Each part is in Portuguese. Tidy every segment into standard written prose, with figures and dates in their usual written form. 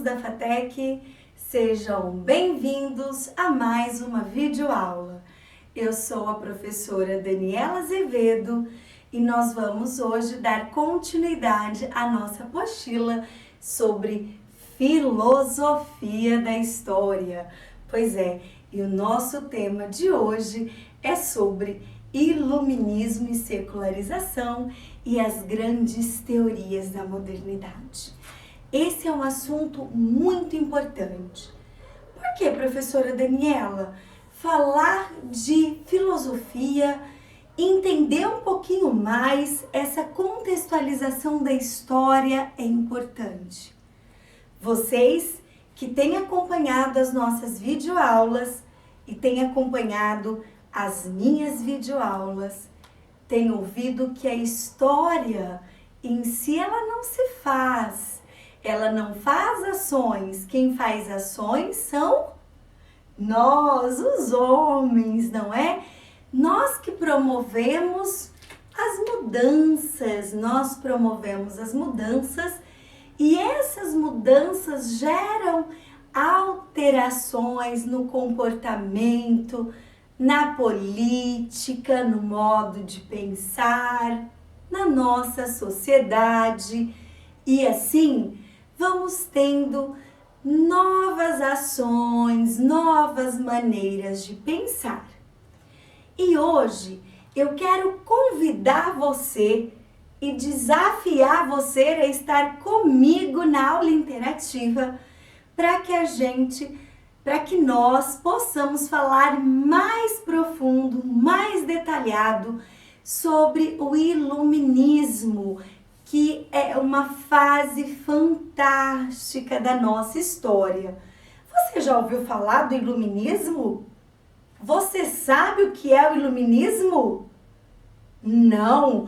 da FATEC, sejam bem-vindos a mais uma videoaula. Eu sou a professora Daniela Azevedo e nós vamos hoje dar continuidade à nossa apostila sobre filosofia da história. Pois é, e o nosso tema de hoje é sobre iluminismo e secularização e as grandes teorias da modernidade. Esse é um assunto muito importante. Por que, professora Daniela? Falar de filosofia, entender um pouquinho mais essa contextualização da história é importante. Vocês que têm acompanhado as nossas videoaulas e têm acompanhado as minhas videoaulas, têm ouvido que a história em si ela não se faz. Ela não faz ações. Quem faz ações são nós, os homens, não é? Nós que promovemos as mudanças, e essas mudanças geram alterações no comportamento, na política, no modo de pensar, na nossa sociedade e assim vamos tendo novas ações, novas maneiras de pensar. E hoje eu quero convidar você e desafiar você a estar comigo na aula interativa para que nós possamos falar mais profundo, mais detalhado sobre o iluminismo, que é uma fase fantástica da nossa história. Você já ouviu falar do iluminismo? Você sabe o que é o iluminismo? Não,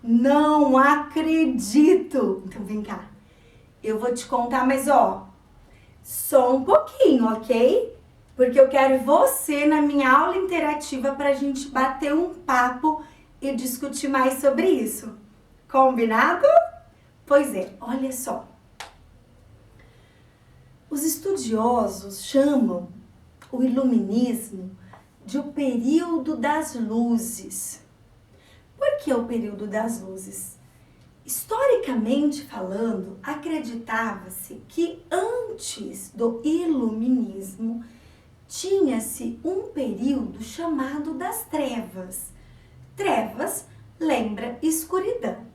não acredito. Então vem cá, eu vou te contar, mas só um pouquinho, ok? Porque eu quero você na minha aula interativa para a gente bater um papo e discutir mais sobre isso. Combinado? Pois é, olha só. Os estudiosos chamam o iluminismo de o período das luzes. Por que o período das luzes? Historicamente falando, acreditava-se que antes do iluminismo tinha-se um período chamado das trevas. Trevas lembra escuridão.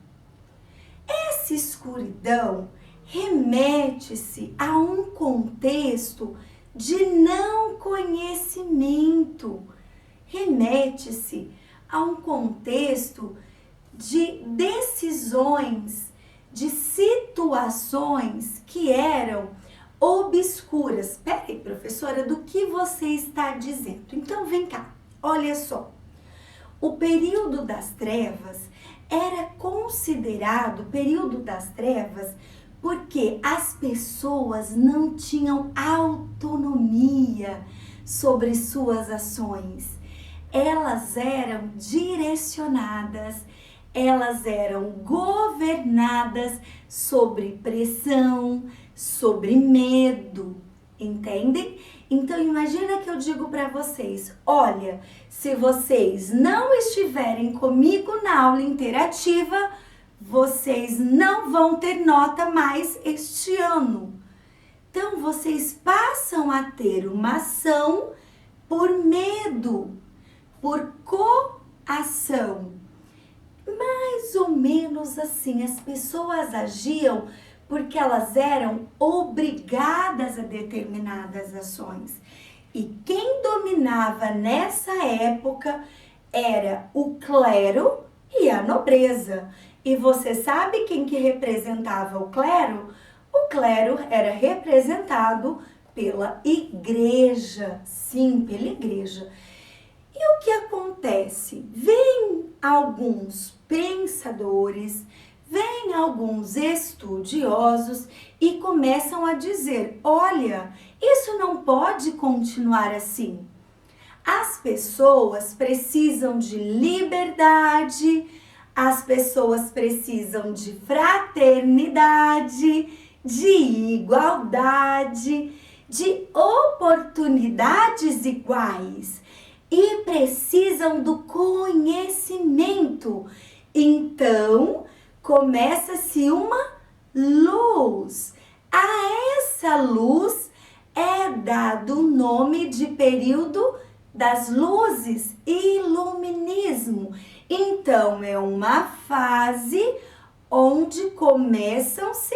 Essa escuridão remete-se a um contexto de não conhecimento, remete-se a um contexto de decisões, de situações que eram obscuras. Peraí, professora, do que você está dizendo? Então vem cá, olha só. O período das trevas era considerado período das trevas porque as pessoas não tinham autonomia sobre suas ações. Elas eram direcionadas, elas eram governadas sobre pressão, sobre medo, entendem? Então imagina que eu digo para vocês, olha, se vocês não estiverem comigo na aula interativa, vocês não vão ter nota mais este ano. Então vocês passam a ter uma ação por medo, por coação. Mais ou menos assim, as pessoas agiam porque elas eram obrigadas a determinadas ações. E quem dominava nessa época era o clero e a nobreza. E você sabe quem que representava o clero? O clero era representado pela igreja, sim, pela igreja. E o que acontece? Vêm alguns pensadores, vêm alguns estudiosos e começam a dizer, olha, isso não pode continuar assim. As pessoas precisam de liberdade, as pessoas precisam de fraternidade de igualdade, de oportunidades iguais e precisam do conhecimento. Então, começa-se uma luz. A essa luz é dado o nome de período das luzes, iluminismo. Então, é uma fase onde começam-se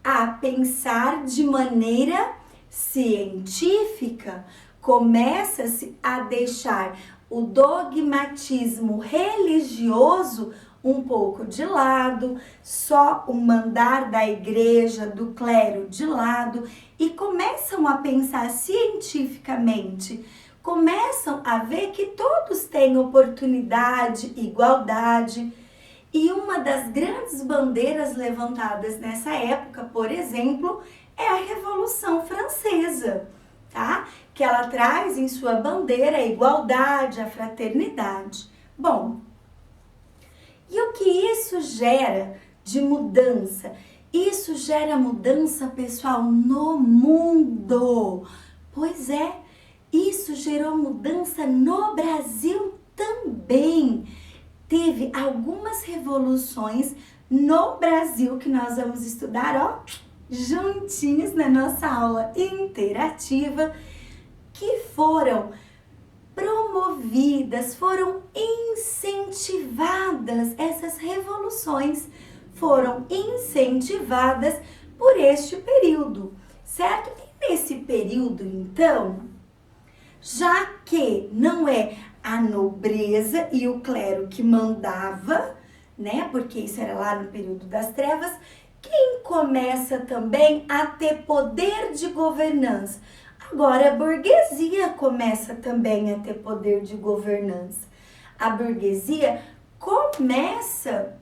a pensar de maneira científica, começa-se a deixar o dogmatismo religioso um pouco de lado, só o mandar da igreja, do clero de lado, e começam a pensar cientificamente, começam a ver que todos têm oportunidade, igualdade. E uma das grandes bandeiras levantadas nessa época, por exemplo, é a Revolução Francesa, tá? Que ela traz em sua bandeira a igualdade, a fraternidade. Bom, e o que isso gera de mudança? Isso gera mudança, pessoal, no mundo. Pois é, isso gerou mudança no Brasil também. Teve algumas revoluções no Brasil que nós vamos estudar, ó, juntinhos na nossa aula interativa, que foram promovidas, foram incentivadas, essas revoluções foram incentivadas por este período, certo? E nesse período, então, já que não é a nobreza e o clero que mandava, né? Porque isso era lá no período das trevas, quem começa também a ter poder de governança? Agora a burguesia começa também a ter poder de governança. A burguesia começa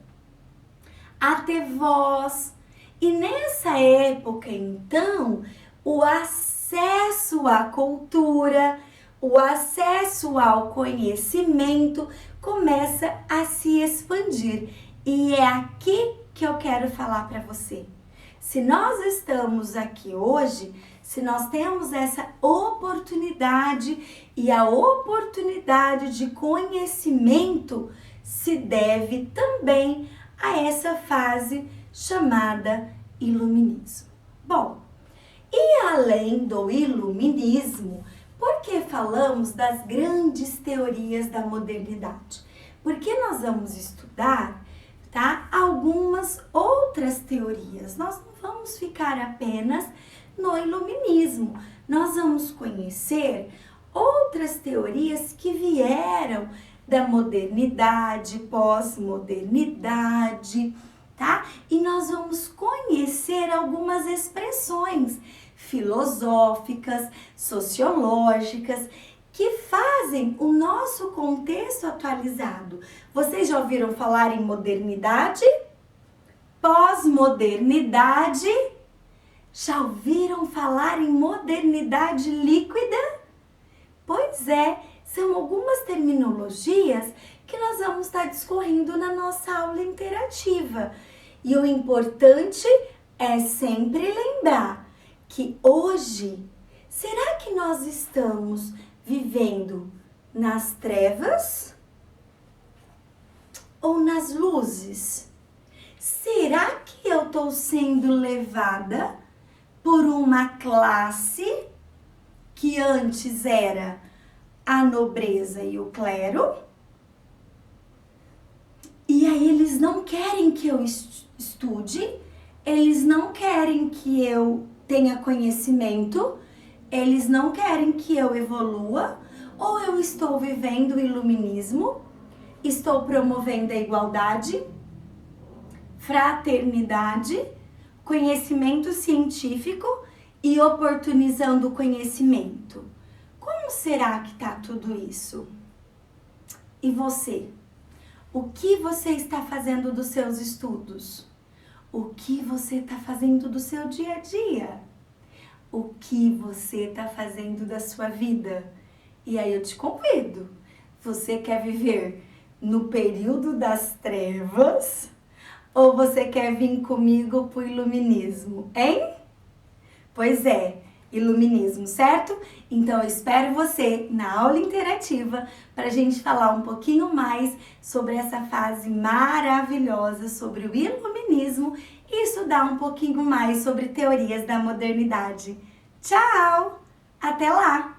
a ter voz. E nessa época, então, o acesso à cultura, o acesso ao conhecimento começa a se expandir. E é aqui que eu quero falar para você. Se nós estamos aqui hoje, se nós temos essa oportunidade, e a oportunidade de conhecimento se deve também a essa fase chamada iluminismo. Bom, e além do iluminismo, por que falamos das grandes teorias da modernidade? Porque nós vamos estudar, tá, algumas outras teorias. Nós não vamos ficar apenas no iluminismo. Nós vamos conhecer outras teorias que vieram da modernidade, pós-modernidade, tá? E nós vamos conhecer algumas expressões filosóficas, sociológicas, que fazem o nosso contexto atualizado. Vocês já ouviram falar em modernidade? Pós-modernidade? Já ouviram falar em modernidade líquida? Pois é, são algumas terminologias que nós vamos estar discorrendo na nossa aula interativa. E o importante é sempre lembrar que hoje, será que nós estamos vivendo nas trevas ou nas luzes? Será que eu estou sendo levada por uma classe que antes era a nobreza e o clero? E aí eles não querem que eu estude, eles não querem que eu tenha conhecimento, eles não querem que eu evolua, ou eu estou vivendo o iluminismo, estou promovendo a igualdade, fraternidade, conhecimento científico e oportunizando o conhecimento. Como será que está tudo isso? E você? O que você está fazendo dos seus estudos? O que você está fazendo do seu dia a dia? O que você está fazendo da sua vida? E aí eu te convido. Você quer viver no período das trevas Ou você quer vir comigo pro iluminismo, hein? Pois é, iluminismo, certo? Então eu espero você na aula interativa para a gente falar um pouquinho mais sobre essa fase maravilhosa sobre o iluminismo e estudar um pouquinho mais sobre teorias da modernidade. Tchau! Até lá!